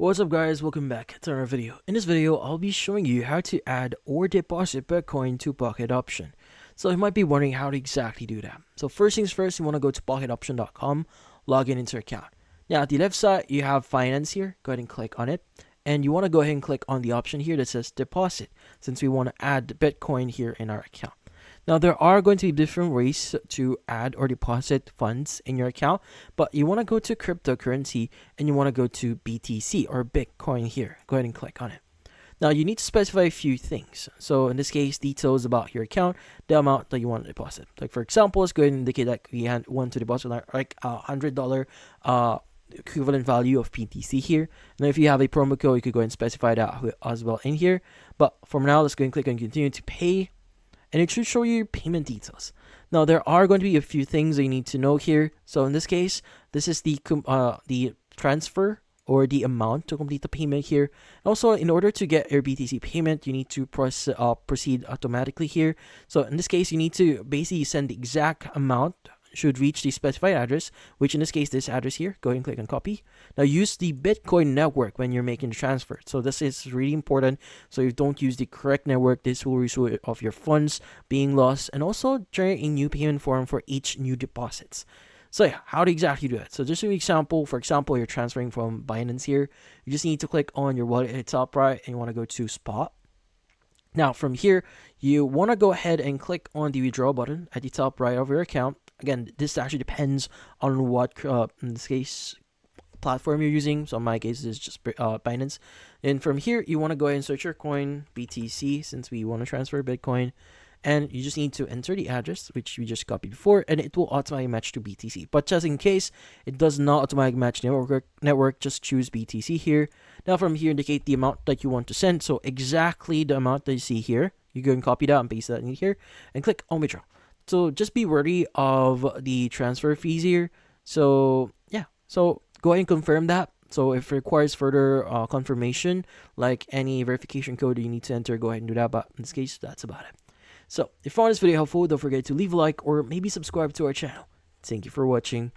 What's up guys, welcome back to another video. In this video, I'll be showing you how to add or deposit Bitcoin to Pocket Option. So you might be wondering how to exactly do that. So first things first, you want to go to pocketoption.com, log in into your account. Now at the left side, you have finance here. Go ahead and click on it. And you want to go ahead and click on the option here that says deposit, since we want to add the Bitcoin here in our account. Now, there are going to be different ways to add or deposit funds in your account, but you want to go to cryptocurrency and you want to go to BTC or Bitcoin here. Go ahead and click on it. Now, you need to specify a few things. So, in this case, details about your account, the amount that you want to deposit. Like, for example, let's go ahead and indicate that we want to deposit like $100 equivalent value of BTC here. Now, if you have a promo code, you could go ahead and specify that as well in here. But for now, let's go and click on continue to pay. And it should show you your payment details. Now, there are going to be a few things that you need to know here. So in this case, this is the transfer or the amount to complete the payment here. Also, in order to get your BTC payment, you need to proceed automatically here. So in this case, you need to basically send the exact amount should reach the specified address, which in this case, this address here. Go ahead and click on copy. Now, use the Bitcoin network when you're making the transfer. So this is really important. So if you don't use the correct network, this will result of your funds being lost and also generate a new payment form for each new deposits. So yeah, how to exactly do it? So just an example, for example, you're transferring from Binance here. You just need to click on your wallet at the top right and you want to go to spot. Now from here, you want to go ahead and click on the withdraw button at the top right of your account. Again, this actually depends on what, in this case, platform you're using. So in my case, it's just Binance. And from here, you want to go ahead and search your coin, BTC, since we want to transfer Bitcoin. And you just need to enter the address, which we just copied before, and it will automatically match to BTC. But just in case it does not automatically match network, just choose BTC here. Now from here, indicate the amount that you want to send. So exactly the amount that you see here. You go and copy that and paste that in here, and click on withdraw. So just be wary of the transfer fees here. So yeah, so go ahead and confirm that. So if it requires further confirmation, like any verification code you need to enter, go ahead and do that. But in this case, that's about it. So if you found this video helpful, don't forget to leave a like or maybe subscribe to our channel. Thank you for watching.